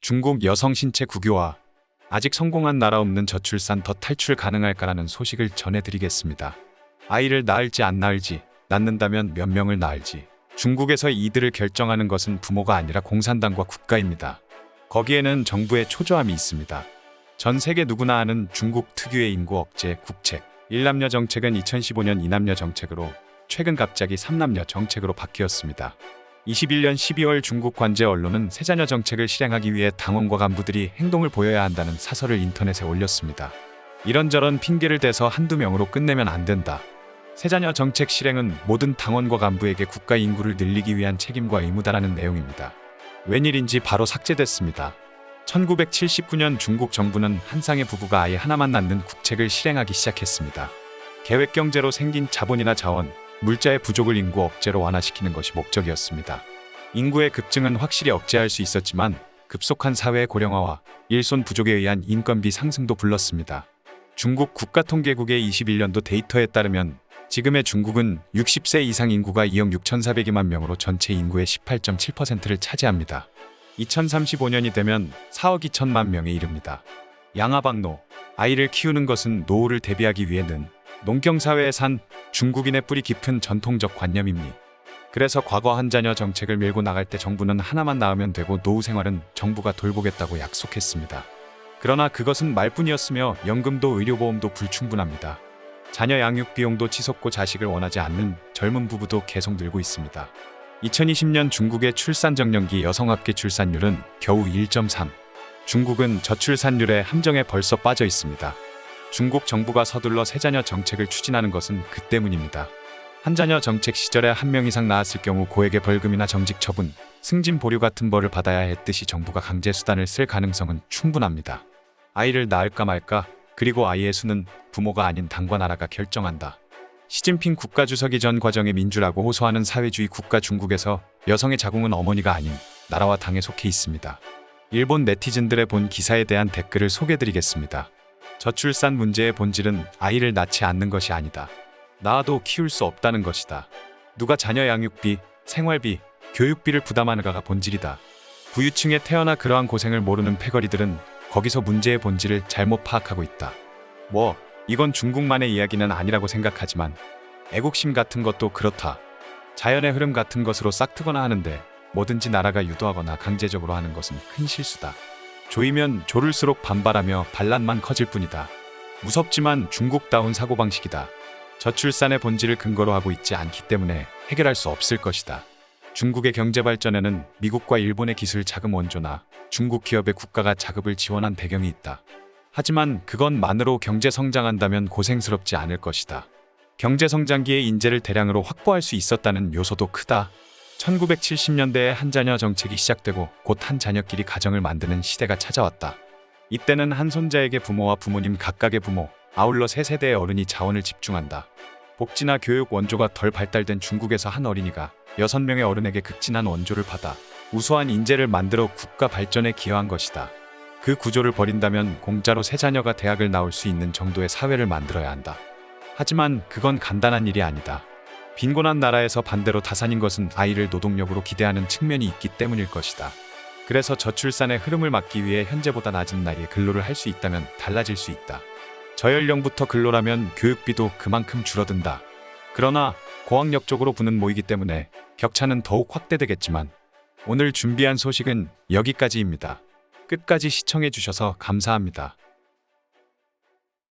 중국 여성 신체 국유화. 아직 성공한 나라 없는 저출산 더 탈출 가능할까라는 소식을 전해드리겠습니다. 아이를 낳을지 안 낳을지, 낳는다면 몇 명을 낳을지. 중국에서 이들을 결정하는 것은 부모가 아니라 공산당과 국가입니다. 거기에는 정부의 초조함이 있습니다. 전 세계 누구나 아는 중국 특유의 인구 억제 국책. 1남녀 정책은 2015년 2남녀 정책으로 최근 갑자기 3남녀 정책으로 바뀌었습니다. 21년 12월 중국 관제 언론은 세자녀 정책을 실행하기 위해 당원과 간부들이 행동을 보여야 한다는 사설을 인터넷에 올렸습니다. 이런저런 핑계를 대서 한두 명으로 끝내면 안 된다. 세자녀 정책 실행은 모든 당원과 간부에게 국가 인구를 늘리기 위한 책임과 의무다라는 내용입니다. 웬일인지 바로 삭제됐습니다. 1979년 중국 정부는 한 쌍의 부부가 아이 하나만 낳는 국책을 실행하기 시작했습니다. 계획경제로 생긴 자본이나 자원, 물자의 부족을 인구 억제로 완화시키는 것이 목적이었습니다. 인구의 급증은 확실히 억제할 수 있었지만 급속한 사회의 고령화와 일손 부족에 의한 인건비 상승도 불렀습니다. 중국 국가통계국의 21년도 데이터에 따르면 지금의 중국은 60세 이상 인구가 2억 6,400만 명으로 전체 인구의 18.7%를 차지합니다. 2035년이 되면 4억 2천만 명에 이릅니다. 양아박노, 아이를 키우는 것은 노후를 대비하기 위해는 농경사회에 산 중국인의 뿌리 깊은 전통적 관념입니다. 그래서 과거 한 자녀 정책을 밀고 나갈 때 정부는 하나만 낳으면 되고 노후 생활은 정부가 돌보겠다고 약속했습니다. 그러나 그것은 말뿐이었으며 연금도 의료보험도 불충분합니다. 자녀 양육 비용도 치솟고 자식을 원하지 않는 젊은 부부도 계속 늘고 있습니다. 2020년 중국의 출산 정년기 여성 합계 출산율은 겨우 1.3. 중국은 저출산율의 함정에 벌써 빠져 있습니다. 중국 정부가 서둘러 세자녀 정책을 추진하는 것은 그 때문입니다. 한자녀 정책 시절에 한 명 이상 낳았을 경우 고액의 벌금이나 정직 처분, 승진 보류 같은 벌을 받아야 했듯이 정부가 강제 수단을 쓸 가능성은 충분합니다. 아이를 낳을까 말까, 그리고 아이의 수는 부모가 아닌 당과 나라가 결정한다. 시진핑 국가주석이 전 과정의 민주라고 호소하는 사회주의 국가 중국에서 여성의 자궁은 어머니가 아닌 나라와 당에 속해 있습니다. 일본 네티즌들의 본 기사에 대한 댓글을 소개드리겠습니다. 저출산 문제의 본질은 아이를 낳지 않는 것이 아니다. 낳아도 키울 수 없다는 것이다. 누가 자녀 양육비, 생활비, 교육비를 부담하는가가 본질이다. 부유층에 태어나 그러한 고생을 모르는 패거리들은 거기서 문제의 본질을 잘못 파악하고 있다. 이건 중국만의 이야기는 아니라고 생각하지만 애국심 같은 것도 그렇다. 자연의 흐름 같은 것으로 싹트거나 하는데 뭐든지 나라가 유도하거나 강제적으로 하는 것은 큰 실수다. 조이면 조를수록 반발하며 반란만 커질 뿐이다. 무섭지만 중국다운 사고방식이다. 저출산의 본질을 근거로 하고 있지 않기 때문에 해결할 수 없을 것이다. 중국의 경제 발전에는 미국과 일본의 기술 자금 원조나 중국 기업의 국가가 자급을 지원한 배경이 있다. 하지만 그것만으로 경제 성장한다면 고생스럽지 않을 것이다. 경제 성장기에 인재를 대량으로 확보할 수 있었다는 요소도 크다. 1970년대에 한 자녀 정책이 시작되고 곧 한 자녀끼리 가정을 만드는 시대가 찾아왔다. 이때는 한 손자에게 부모와 부모님 각각의 부모, 아울러 세 세대의 어른이 자원을 집중한다. 복지나 교육 원조가 덜 발달된 중국에서 한 어린이가 6명의 어른에게 극진한 원조를 받아 우수한 인재를 만들어 국가 발전에 기여한 것이다. 그 구조를 버린다면 공짜로 세 자녀가 대학을 나올 수 있는 정도의 사회를 만들어야 한다. 하지만 그건 간단한 일이 아니다. 빈곤한 나라에서 반대로 다산인 것은 아이를 노동력으로 기대하는 측면이 있기 때문일 것이다. 그래서 저출산의 흐름을 막기 위해 현재보다 낮은 나이에 근로를 할 수 있다면 달라질 수 있다. 저연령부터 근로라면 교육비도 그만큼 줄어든다. 그러나 고학력 쪽으로 부는 모이기 때문에 격차는 더욱 확대되겠지만 오늘 준비한 소식은 여기까지입니다. 끝까지 시청해 주셔서 감사합니다.